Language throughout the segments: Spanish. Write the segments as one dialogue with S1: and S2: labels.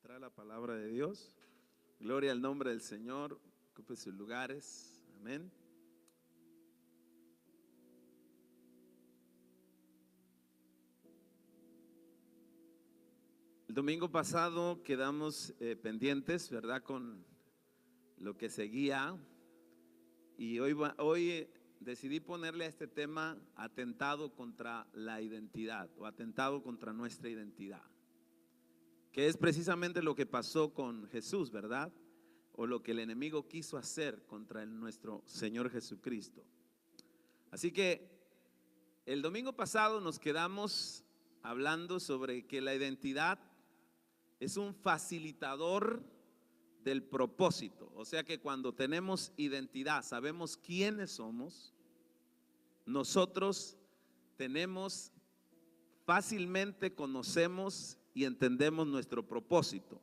S1: Trae la palabra de Dios. Gloria al nombre del Señor. Ocupe sus lugares. Amén. El domingo pasado quedamos pendientes, ¿verdad? Con lo que seguía. Y hoy decidí ponerle a este tema atentado contra la identidad o atentado contra nuestra identidad, que es precisamente lo que pasó con Jesús, ¿verdad? O lo que el enemigo quiso hacer contra nuestro Señor Jesucristo. Así que el domingo pasado nos quedamos hablando sobre que la identidad es un facilitador del propósito. O sea que cuando tenemos identidad, sabemos quiénes somos, nosotros fácilmente conocemos y entendemos nuestro propósito.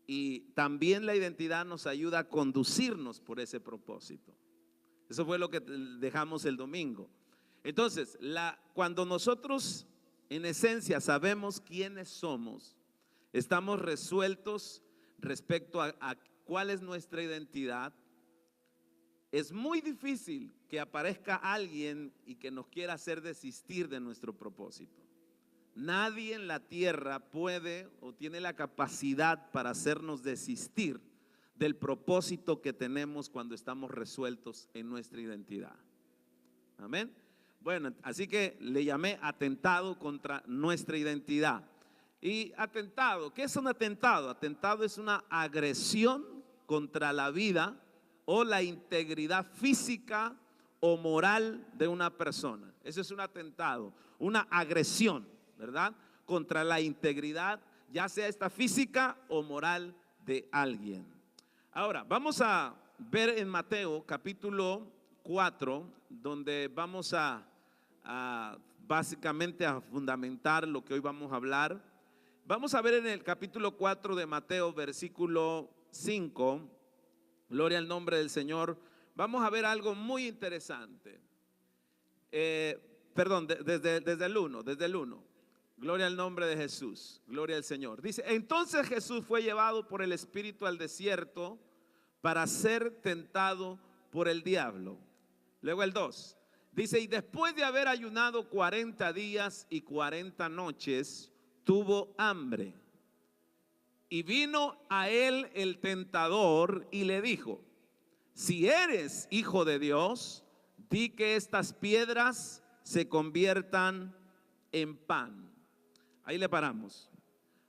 S1: Y también la identidad nos ayuda a conducirnos por ese propósito. Eso fue lo que dejamos el domingo. Entonces, cuando nosotros en esencia sabemos quiénes somos, estamos resueltos respecto a cuál es nuestra identidad, es muy difícil que aparezca alguien y que nos quiera hacer desistir de nuestro propósito. Nadie en la tierra puede o tiene la capacidad para hacernos desistir del propósito que tenemos cuando estamos resueltos en nuestra identidad. Amén. Bueno, así que le llamé atentado contra nuestra identidad. Y atentado, ¿qué es un atentado? Atentado es una agresión contra la vida o la integridad física o moral de una persona. Eso es un atentado, una agresión, ¿verdad? Contra la integridad, ya sea esta física o moral de alguien. Ahora, vamos a ver en Mateo capítulo 4, donde vamos básicamente a fundamentar lo que hoy vamos a hablar. Vamos a ver en el capítulo 4 de Mateo, versículo 5, gloria al nombre del Señor. Vamos a ver algo muy interesante. Desde el 1. Gloria al nombre de Jesús, gloria al Señor. Dice, entonces Jesús fue llevado por el Espíritu al desierto para ser tentado por el diablo. Luego el 2, dice, y después de haber ayunado 40 días y 40 noches, tuvo hambre. Y vino a él el tentador y le dijo, si eres hijo de Dios, di que estas piedras se conviertan en pan. Ahí le paramos.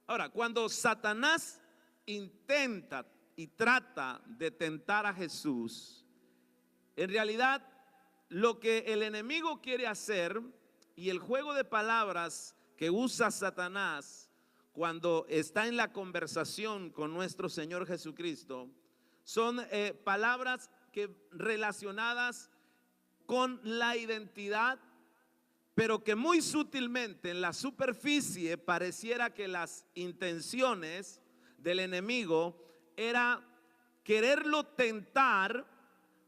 S1: Ahora, cuando Satanás intenta y trata de tentar a Jesús, en realidad lo que el enemigo quiere hacer y el juego de palabras que usa Satanás cuando está en la conversación con nuestro Señor Jesucristo son palabras relacionadas con la identidad, pero que muy sutilmente en la superficie pareciera que las intenciones del enemigo era quererlo tentar,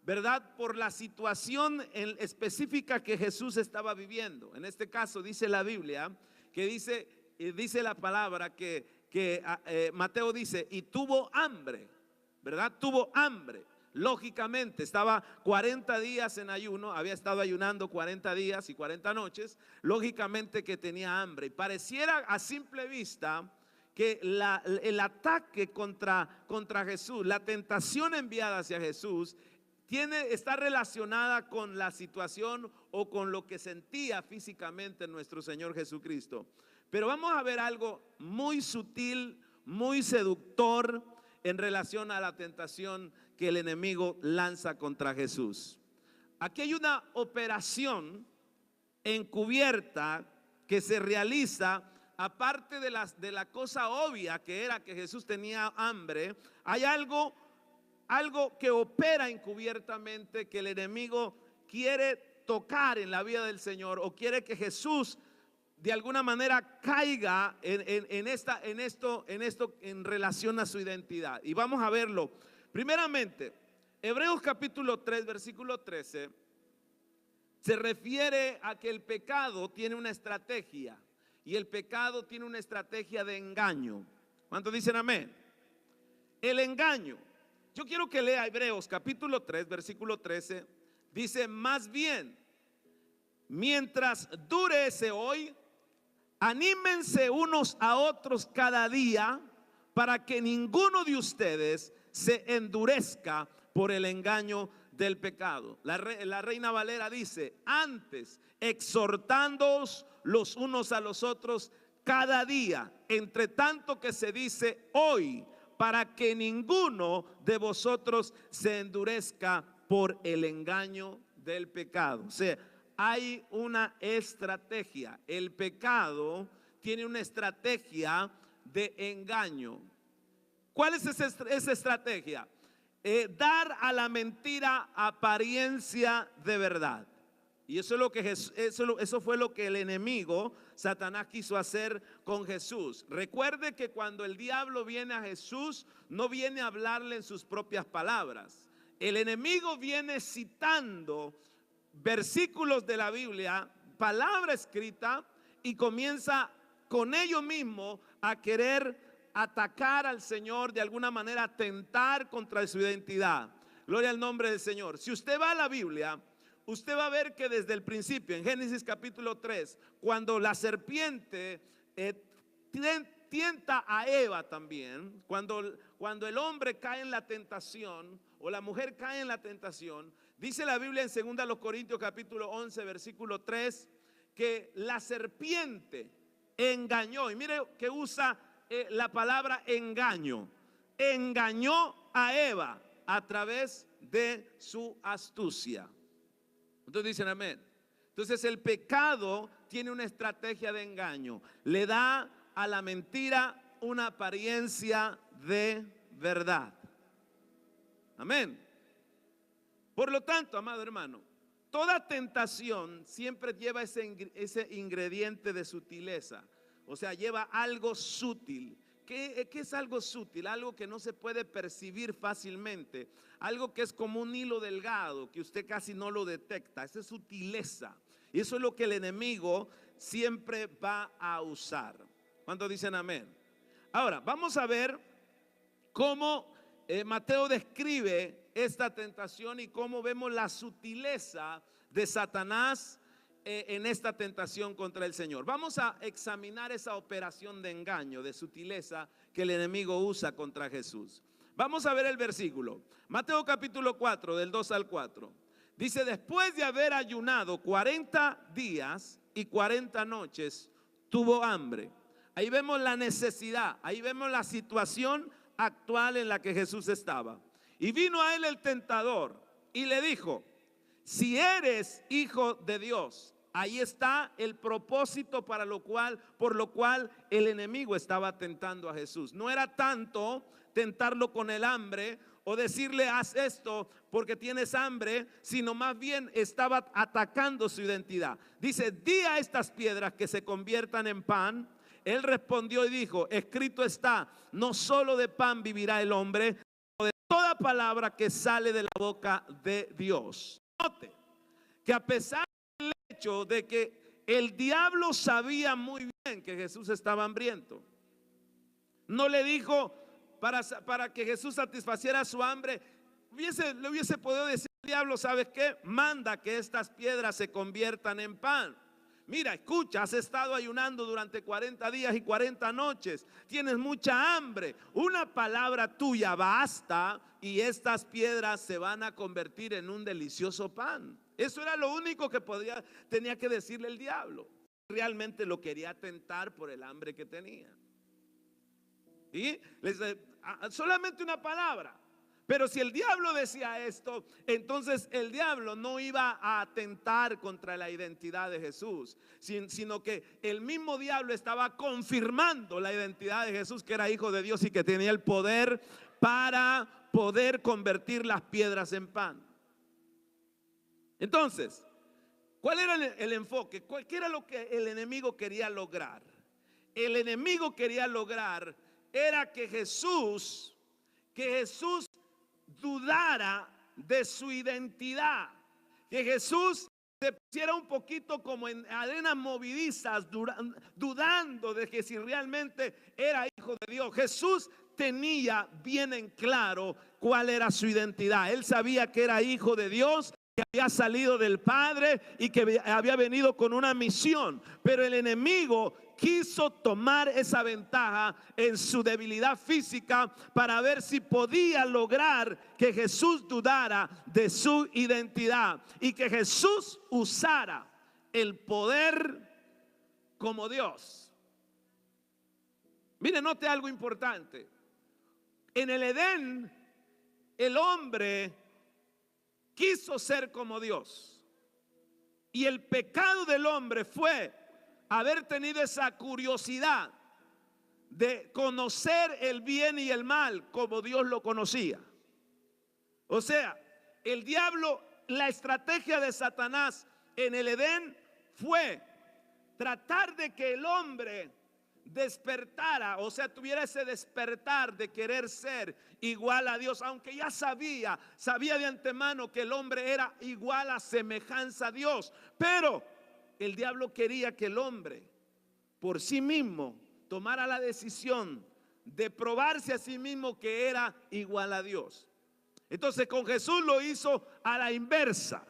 S1: ¿verdad? Por la situación específica que Jesús estaba viviendo. En este caso dice la Biblia que dice la palabra que Mateo dice, y tuvo hambre, ¿verdad? Tuvo hambre. Lógicamente estaba 40 días en ayuno, había estado ayunando 40 días y 40 noches, lógicamente que tenía hambre. Y pareciera a simple vista que el ataque contra Jesús, la tentación enviada hacia Jesús, está relacionada con la situación o con lo que sentía físicamente nuestro Señor Jesucristo. Pero vamos a ver algo muy sutil, muy seductor en relación a la tentación que el enemigo lanza contra Jesús. Aquí hay una operación encubierta que se realiza, aparte de la cosa obvia que era que Jesús tenía hambre. Hay algo que opera encubiertamente, que el enemigo quiere tocar en la vida del Señor, o quiere que Jesús de alguna manera caiga en esto en relación a su identidad. Y vamos a verlo. Primeramente, Hebreos capítulo 3, versículo 13, se refiere a que el pecado tiene una estrategia, y el pecado tiene una estrategia de engaño. ¿Cuántos dicen amén? El engaño. Yo quiero que lea Hebreos capítulo 3, versículo 13. Dice, más bien, mientras dure ese hoy, anímense unos a otros cada día para que ninguno de ustedes se endurezca por el engaño del pecado. La Reina Valera dice, antes exhortándoos los unos a los otros cada día, entre tanto que se dice hoy, para que ninguno de vosotros se endurezca por el engaño del pecado. O sea, hay una estrategia. El pecado tiene una estrategia de engaño. ¿Cuál es esa estrategia? Dar a la mentira apariencia de verdad. Y eso es lo que eso fue lo que el enemigo, Satanás, quiso hacer con Jesús. Recuerde que cuando el diablo viene a Jesús, no viene a hablarle en sus propias palabras. El enemigo viene citando versículos de la Biblia, palabra escrita, y comienza con ello mismo a querer atacar al Señor, de alguna manera tentar contra su identidad. Gloria al nombre del Señor. Si usted va a la Biblia, usted va a ver que desde el principio, en Génesis capítulo 3, cuando la serpiente tienta a Eva también, cuando el hombre cae en la tentación o la mujer cae en la tentación, dice la Biblia en 2 Corintios capítulo 11, versículo 3, que la serpiente engañó, y mire que usa la palabra engaño, engañó a Eva a través de su astucia. Entonces dicen amén. Entonces el pecado tiene una estrategia de engaño. Le da a la mentira una apariencia de verdad. Amén. Por lo tanto, amado hermano, toda tentación siempre lleva ese ingrediente de sutileza. O sea, lleva algo sutil. ¿Qué es algo sutil? Algo que no se puede percibir fácilmente. Algo que es como un hilo delgado, que usted casi no lo detecta. Esa es sutileza. Y eso es lo que el enemigo siempre va a usar. ¿Cuántos dicen amén? Ahora, vamos a ver cómo Mateo describe esta tentación y cómo vemos la sutileza de Satanás en esta tentación contra el Señor. Vamos a examinar esa operación de engaño, de sutileza que el enemigo usa contra Jesús. Vamos a ver el versículo. Mateo capítulo 4, del 2 al 4. Dice, después de haber ayunado 40 días y 40 noches, tuvo hambre. Ahí vemos la necesidad, ahí vemos la situación actual en la que Jesús estaba. Y vino a él el tentador y le dijo, si eres hijo de Dios. Ahí está el propósito por lo cual el enemigo estaba tentando a Jesús. No era tanto tentarlo con el hambre o decirle haz esto porque tienes hambre, sino más bien estaba atacando su identidad. Dice, di a estas piedras que se conviertan en pan. Él respondió y dijo, escrito está, no solo de pan vivirá el hombre, sino de toda palabra que sale de la boca de Dios. Note que a pesar del hecho de que el diablo sabía muy bien que Jesús estaba hambriento, no le dijo para que Jesús satisfaciera su hambre, le hubiese podido decir al diablo, ¿sabes qué? Manda que estas piedras se conviertan en pan. Mira, escucha, has estado ayunando durante 40 días y 40 noches, tienes mucha hambre, una palabra tuya basta y estas piedras se van a convertir en un delicioso pan. Eso era lo único que tenía que decirle el diablo. Realmente lo quería tentar por el hambre que tenía. Y solamente una palabra. Pero si el diablo decía esto, entonces el diablo no iba a atentar contra la identidad de Jesús, sino que el mismo diablo estaba confirmando la identidad de Jesús, que era hijo de Dios y que tenía el poder para poder convertir las piedras en pan. Entonces, ¿cuál era el enfoque? ¿Qué era lo que el enemigo quería lograr? El enemigo quería lograr era que Jesús dudara de su identidad, que Jesús se pusiera un poquito como en arenas movedizas, dudando de que si realmente era hijo de Dios. Jesús tenía bien en claro cuál era su identidad. Él sabía que era hijo de Dios, que había salido del Padre y que había venido con una misión. Pero el enemigo quiso tomar esa ventaja en su debilidad física para ver si podía lograr que Jesús dudara de su identidad y que Jesús usara el poder como Dios. Mire, note algo importante. En el Edén, el hombre quiso ser como Dios. Y el pecado del hombre fue haber tenido esa curiosidad de conocer el bien y el mal como Dios lo conocía. O sea, el diablo, la estrategia de Satanás en el Edén fue tratar de que el hombre despertara, o sea, tuviera ese despertar de querer ser igual a Dios, aunque ya sabía de antemano que el hombre era igual a semejanza a Dios, pero el diablo quería que el hombre por sí mismo tomara la decisión de probarse a sí mismo que era igual a Dios. Entonces con Jesús lo hizo a la inversa.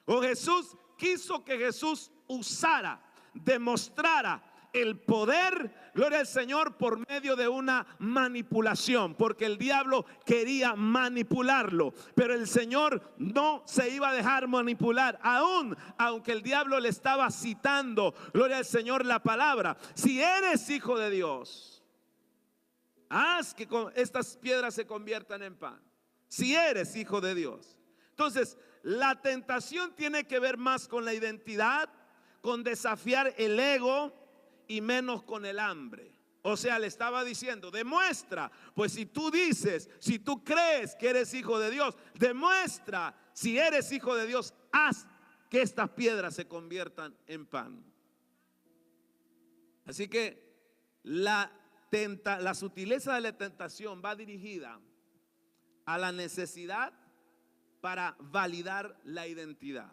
S1: Con Jesús quiso que Jesús usara, demostrara el poder, gloria al Señor, por medio de una manipulación, porque el diablo quería manipularlo, pero el Señor no se iba a dejar manipular, aún aunque el diablo le estaba citando, gloria al Señor, la palabra: si eres hijo de Dios, haz que estas piedras se conviertan en pan. Si eres hijo de Dios. Entonces, la tentación tiene que ver más con la identidad, con desafiar el ego, y menos con el hambre. O sea, le estaba diciendo: demuestra, pues si tú dices, si tú crees que eres hijo de Dios, demuestra, si eres hijo de Dios, haz que estas piedras se conviertan en pan. Así que la sutileza de la tentación va dirigida a la necesidad para validar la identidad.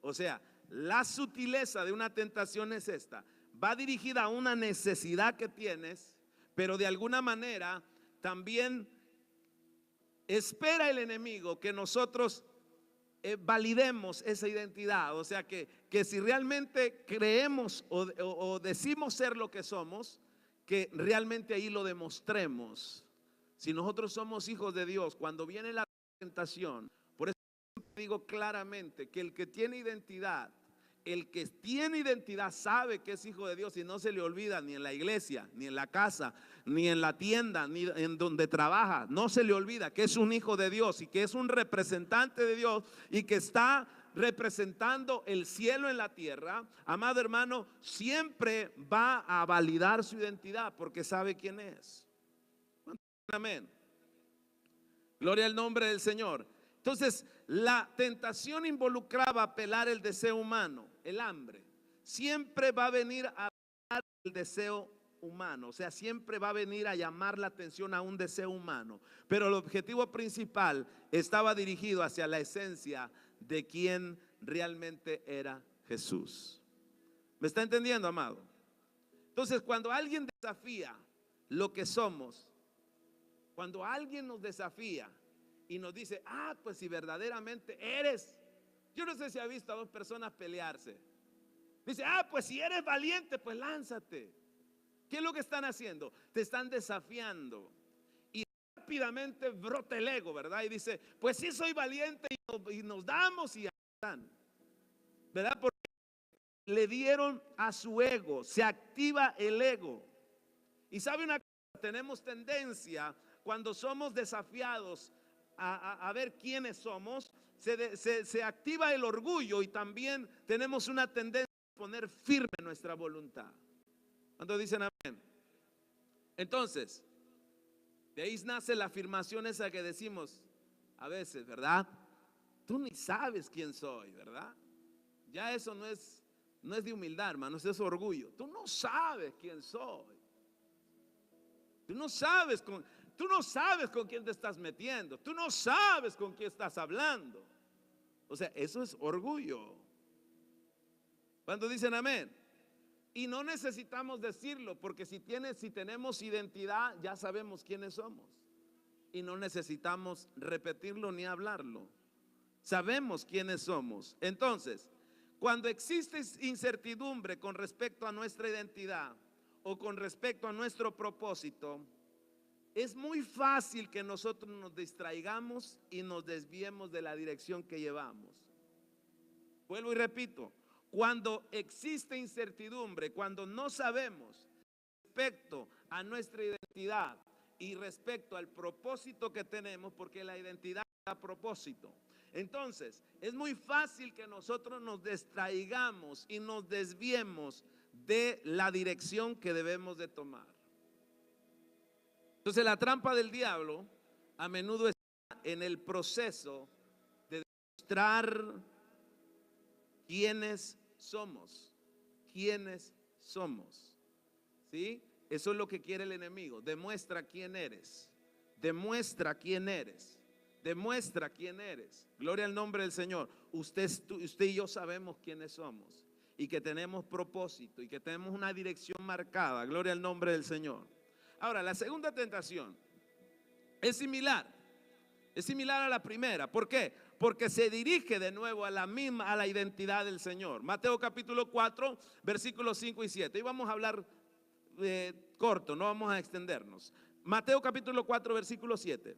S1: O sea, la sutileza de una tentación es esta: va dirigida a una necesidad que tienes, pero de alguna manera también espera el enemigo que nosotros validemos esa identidad. O sea, que si realmente creemos o decimos ser lo que somos, que realmente ahí lo demostremos. Si nosotros somos hijos de Dios, cuando viene la tentación, por eso digo claramente que el que tiene identidad, sabe que es hijo de Dios y no se le olvida ni en la iglesia, ni en la casa, ni en la tienda, ni en donde trabaja. No se le olvida que es un hijo de Dios y que es un representante de Dios y que está representando el cielo en la tierra. Amado hermano, siempre va a validar su identidad porque sabe quién es. Amén. Gloria al nombre del Señor. Entonces, la tentación involucraba apelar el deseo humano, el hambre. Siempre va a venir a apelar el deseo humano, o sea, siempre va a venir a llamar la atención a un deseo humano. Pero el objetivo principal estaba dirigido hacia la esencia de quién realmente era Jesús. ¿Me está entendiendo, amado? Entonces, cuando alguien desafía lo que somos, cuando alguien nos desafía y nos dice: pues si verdaderamente eres, yo no sé si ha visto a dos personas pelearse. Dice: pues si eres valiente, pues lánzate. ¿Qué es lo que están haciendo? Te están desafiando. Y rápidamente brota el ego, ¿verdad? Y dice: pues sí soy valiente, y nos damos y están, ¿verdad? Porque le dieron a su ego, se activa el ego. Y sabe una cosa, tenemos tendencia cuando somos desafiados a ver quiénes somos, se activa el orgullo y también tenemos una tendencia a poner firme nuestra voluntad. ¿Cuántos dicen amén? Entonces, de ahí nace la afirmación esa que decimos a veces, ¿verdad? Tú ni sabes quién soy, ¿verdad? Ya eso no es de humildad, hermano, eso es orgullo. Tú no sabes quién soy. Tú no sabes con quién te estás metiendo. Tú no sabes con quién estás hablando. O sea, eso es orgullo. ¿Cuántos dicen amén? Y no necesitamos decirlo, porque si tenemos identidad, ya sabemos quiénes somos. Y no necesitamos repetirlo ni hablarlo. Sabemos quiénes somos. Entonces, cuando existe incertidumbre con respecto a nuestra identidad o con respecto a nuestro propósito, es muy fácil que nosotros nos distraigamos y nos desviemos de la dirección que llevamos. Vuelvo y repito, cuando existe incertidumbre, cuando no sabemos respecto a nuestra identidad y respecto al propósito que tenemos, porque la identidad da propósito. Entonces, es muy fácil que nosotros nos distraigamos y nos desviemos de la dirección que debemos de tomar. Entonces, la trampa del diablo a menudo está en el proceso de demostrar quiénes somos. ¿Quiénes somos? ¿Sí? Eso es lo que quiere el enemigo. Demuestra quién eres. Demuestra quién eres. Demuestra quién eres. Gloria al nombre del Señor. Usted y yo sabemos quiénes somos y que tenemos propósito y que tenemos una dirección marcada. Gloria al nombre del Señor. Ahora, la segunda tentación es similar a la primera. ¿Por qué? Porque se dirige de nuevo a la identidad del Señor. Mateo capítulo 4, versículos 5 y 7. Y vamos a hablar corto, no vamos a extendernos. Mateo capítulo 4, versículo 7.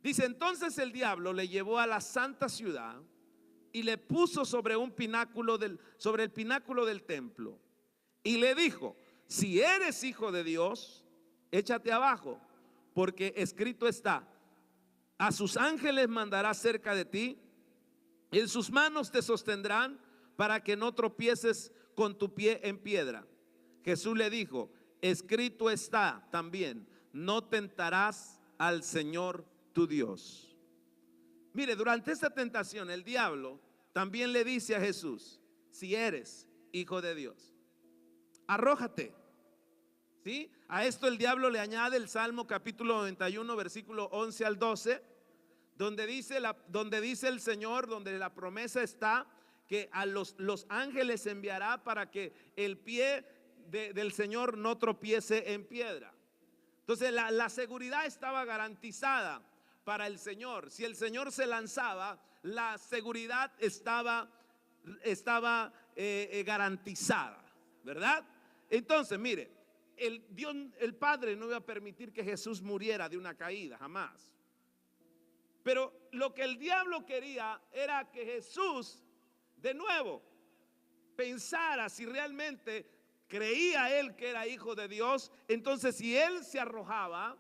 S1: Dice: entonces el diablo le llevó a la santa ciudad y le puso sobre el pináculo del templo y le dijo: si eres hijo de Dios, échate abajo, porque escrito está: a sus ángeles mandará cerca de ti, en sus manos te sostendrán para que no tropieces con tu pie en piedra. Jesús le dijo: escrito está también: no tentarás al Señor tu Dios. Mire, durante esta tentación el diablo también le dice a Jesús: si eres hijo de Dios, arrójate. ¿Sí? A esto el diablo le añade el Salmo capítulo 91, versículo 11 al 12, donde dice el Señor, donde la promesa está que a los ángeles enviará para que el pie del Señor no tropiece en piedra. Entonces la seguridad estaba garantizada para el Señor. Si el Señor se lanzaba, la seguridad estaba garantizada, ¿verdad? Entonces, mire, el Padre no iba a permitir que Jesús muriera de una caída, jamás. Pero lo que el diablo quería era que Jesús de nuevo pensara si realmente creía él que era hijo de Dios. Entonces, si él se arrojaba,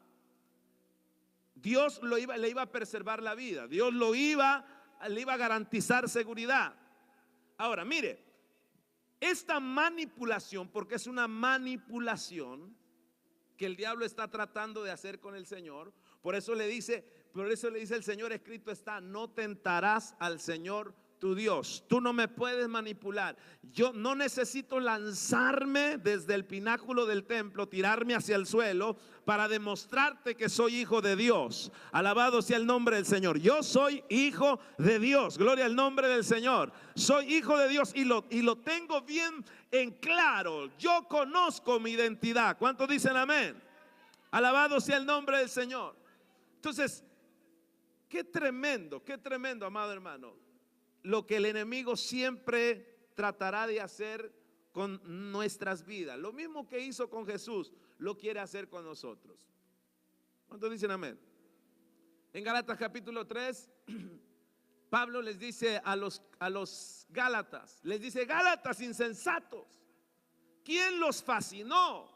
S1: Dios le iba a preservar la vida. Dios le iba a garantizar seguridad. Ahora, mire, esta manipulación, porque es una manipulación que el diablo está tratando de hacer con el Señor. Por eso le dice el Señor: escrito está: no tentarás al Señor tu Dios. Tú no me puedes manipular. Yo no necesito lanzarme desde el pináculo del templo, tirarme hacia el suelo para demostrarte que soy hijo de Dios. Alabado sea el nombre del Señor. Yo soy hijo de Dios. Gloria al nombre del Señor. Soy hijo de Dios y lo tengo bien en claro. Yo conozco mi identidad. ¿Cuántos dicen amén? Alabado sea el nombre del Señor. Entonces, qué tremendo, amado hermano, lo que el enemigo siempre tratará de hacer con nuestras vidas. Lo mismo que hizo con Jesús, lo quiere hacer con nosotros. ¿Cuántos dicen amén? En Gálatas capítulo 3, Pablo les dice a los Gálatas, les dice: Gálatas insensatos, ¿quién los fascinó?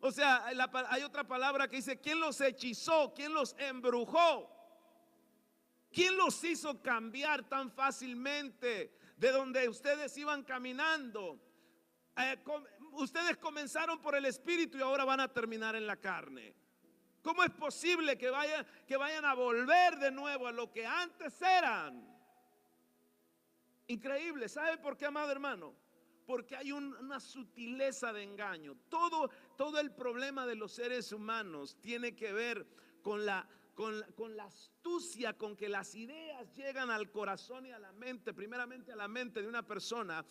S1: O sea, hay otra palabra que dice: ¿quién los hechizó? ¿Quién los embrujó? ¿Quién los hizo cambiar tan fácilmente de donde ustedes iban caminando? Ustedes comenzaron por el Espíritu y ahora van a terminar en la carne. ¿Cómo es posible que vayan a volver de nuevo a lo que antes eran? Increíble. ¿Sabe por qué, amado hermano? Porque hay una sutileza de engaño. Todo el problema de los seres humanos tiene que ver con la astucia con que las ideas llegan al corazón y a la mente, primeramente a la mente de una persona,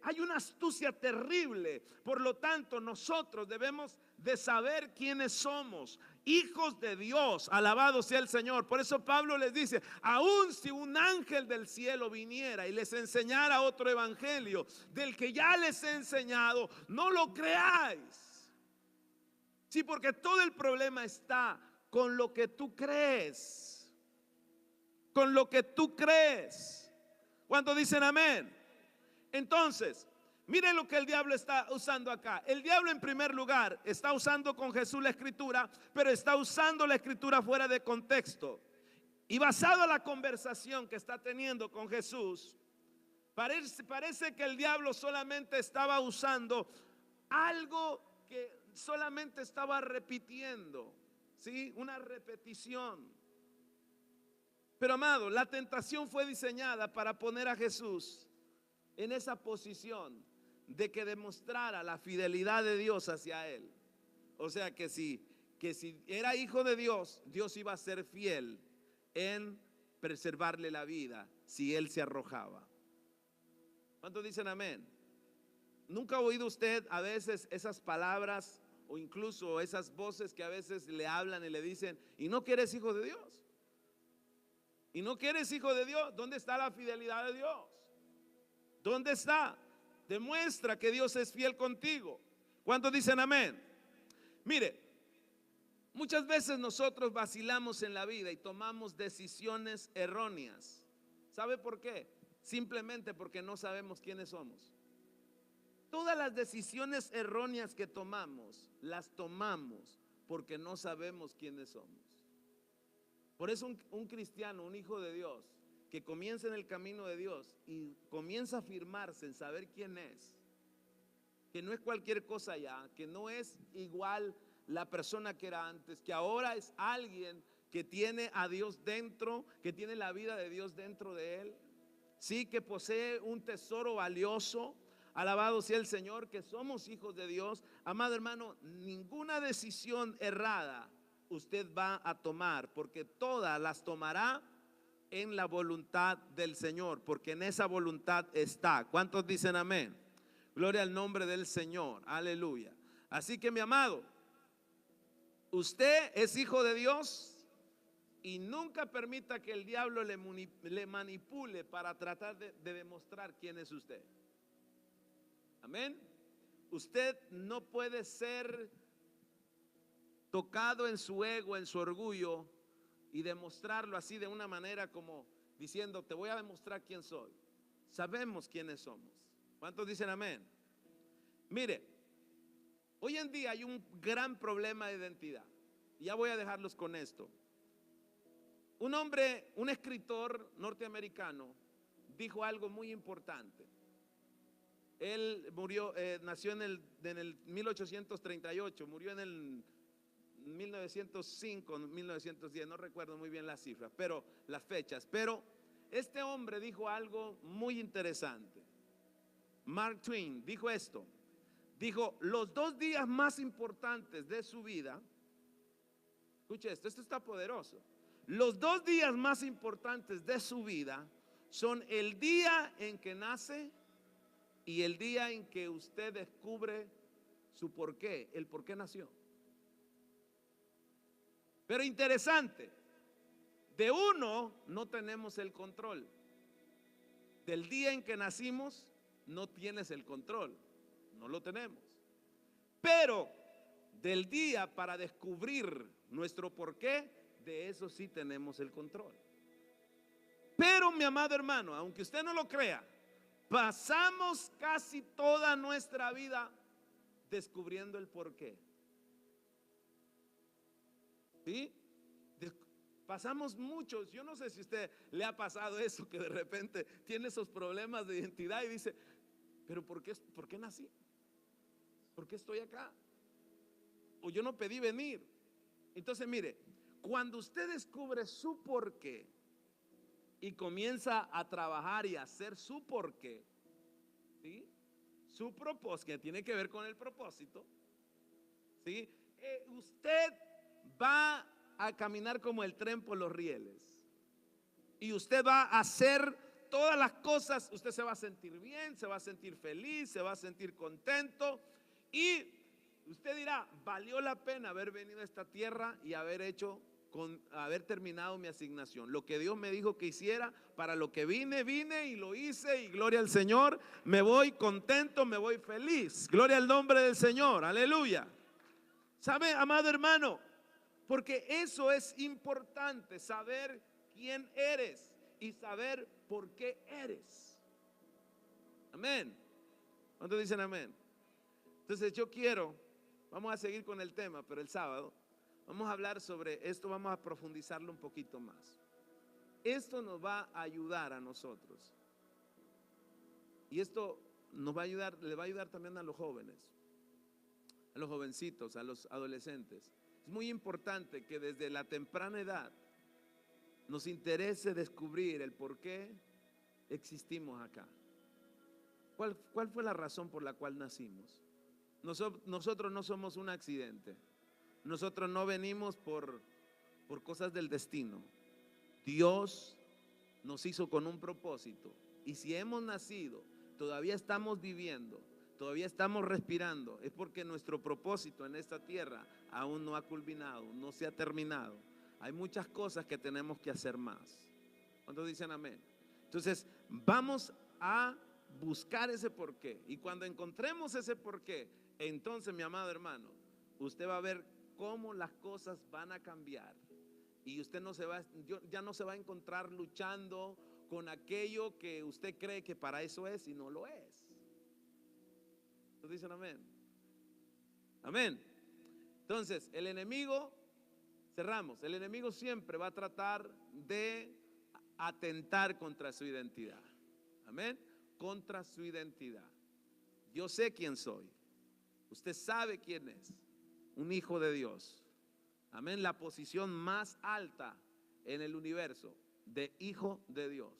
S1: Hay una astucia terrible. Por lo tanto, nosotros debemos de saber quiénes somos. Hijos de Dios, alabado sea el Señor. Por eso Pablo les dice, aun si un ángel del cielo viniera y les enseñara otro evangelio del que ya les he enseñado, no lo creáis. Sí, porque todo el problema está con lo que tú crees. Con lo que tú crees. ¿Cuántos dicen amén? Entonces, miren lo que el diablo está usando acá. El diablo, en primer lugar, está usando con Jesús la escritura, pero está usando la escritura fuera de contexto. Y basado en la conversación que está teniendo con Jesús, parece que el diablo solamente estaba usando algo que solamente estaba repitiendo, ¿sí? Una repetición. Pero amado, la tentación fue diseñada para poner a Jesús en esa posición de que demostrara la fidelidad de Dios hacia él. O sea que si era hijo de Dios, Dios iba a ser fiel en preservarle la vida si él se arrojaba. ¿Cuántos dicen amén? ¿Nunca ha oído usted a veces esas palabras o incluso esas voces que a veces le hablan y le dicen, ¿y no que eres hijo de Dios? ¿Y no que eres hijo de Dios? ¿Dónde está la fidelidad de Dios? ¿Dónde está? Demuestra que Dios es fiel contigo. ¿Cuántos dicen amén? Mire, muchas veces nosotros vacilamos en la vida y tomamos decisiones erróneas. ¿Sabe por qué? Simplemente porque no sabemos quiénes somos. Todas las decisiones erróneas que tomamos, las tomamos porque no sabemos quiénes somos. Por eso un cristiano, un hijo de Dios, que comienza en el camino de Dios y comienza a afirmarse en saber quién es, que no es cualquier cosa ya, que no es igual la persona que era antes, que ahora es alguien que tiene a Dios dentro, que tiene la vida de Dios dentro de él, sí, que posee un tesoro valioso. Alabado sea el Señor, que somos hijos de Dios. Amado hermano, ninguna decisión errada usted va a tomar, porque todas las tomará en la voluntad del Señor, porque en esa voluntad está. ¿Cuántos dicen amén? Gloria al nombre del Señor, aleluya. Así que mi amado, usted es hijo de Dios y nunca permita que el diablo le manipule para tratar de demostrar quién es usted. Amén. Usted no puede ser tocado en su ego, en su orgullo, y demostrarlo así de una manera como diciendo, te voy a demostrar quién soy. Sabemos quiénes somos. ¿Cuántos dicen amén? Mire, hoy en día hay un gran problema de identidad. Y ya voy a dejarlos con esto. Un hombre, un escritor norteamericano, dijo algo muy importante. Él murió, nació en el 1838, murió en el 1905, 1910, no recuerdo muy bien las cifras, pero las fechas. Pero este hombre dijo algo muy interesante. Mark Twain dijo esto. Dijo, los 2 días más importantes de su vida, escuche esto está poderoso. Los 2 días más importantes de su vida son el día en que nace y el día en que usted descubre su porqué, el por qué nació. Pero interesante, de uno no tenemos el control. Del día en que nacimos no tienes el control, no lo tenemos. Pero del día para descubrir nuestro porqué, de eso sí tenemos el control. Pero mi amado hermano, aunque usted no lo crea, pasamos casi toda nuestra vida descubriendo el porqué. ¿Sí? Pasamos muchos, yo no sé si a usted le ha pasado eso, que de repente tiene esos problemas de identidad y dice, pero ¿por qué nací? ¿Por qué estoy acá? O yo no pedí venir. Entonces mire, cuando usted descubre su porqué y comienza a trabajar y a hacer su porqué, ¿sí? Su propósito, que tiene que ver con el propósito, ¿sí? Usted va a caminar como el tren por los rieles y usted va a hacer todas las cosas, usted se va a sentir bien, se va a sentir feliz, se va a sentir contento. Y usted dirá, valió la pena haber venido a esta tierra y haber terminado mi asignación. Lo que Dios me dijo que hiciera, para lo que vine y lo hice, y gloria al Señor. Me voy contento, me voy feliz. Gloria al nombre del Señor, aleluya. ¿Sabe, amado hermano? Porque eso es importante, saber quién eres y saber por qué eres. Amén. ¿Cuántos dicen amén? Entonces vamos a seguir con el tema, pero el sábado vamos a hablar sobre esto, vamos a profundizarlo un poquito más. Esto nos va a ayudar a nosotros. Y esto nos va a ayudar, le va a ayudar también a los jóvenes, a los jovencitos, a los adolescentes. Es muy importante que desde la temprana edad nos interese descubrir el por qué existimos acá. ¿Cuál fue la razón por la cual nacimos? Nosotros no somos un accidente. Nosotros no venimos por cosas del destino. Dios nos hizo con un propósito. Y si hemos nacido, todavía estamos viviendo, todavía estamos respirando, es porque nuestro propósito en esta tierra aún no ha culminado, no se ha terminado. Hay muchas cosas que tenemos que hacer más. ¿Cuántos dicen amén? Entonces, vamos a buscar ese porqué. Y cuando encontremos ese porqué, entonces, mi amado hermano, usted va a ver cómo las cosas van a cambiar. Y usted ya no se va a encontrar luchando con aquello que usted cree que para eso es y no lo es. ¿Ustedes dicen amén? Amén. Entonces, el enemigo siempre va a tratar de atentar contra su identidad. Amén. Contra su identidad. Yo sé quién soy. Usted sabe quién es. Un hijo de Dios. Amén. La posición más alta en el universo de hijo de Dios.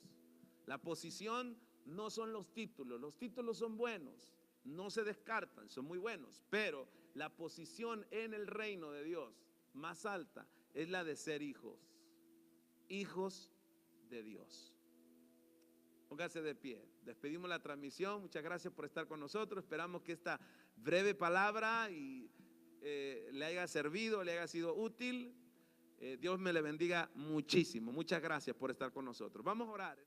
S1: La posición no son los títulos son buenos, no se descartan, son muy buenos, pero la posición en el reino de Dios más alta es la de ser hijos de Dios. Póngase de pie. Despedimos la transmisión. Muchas gracias por estar con nosotros. Esperamos que esta breve palabra le haya servido, le haya sido útil. Dios me le bendiga muchísimo. Muchas gracias por estar con nosotros. Vamos a orar.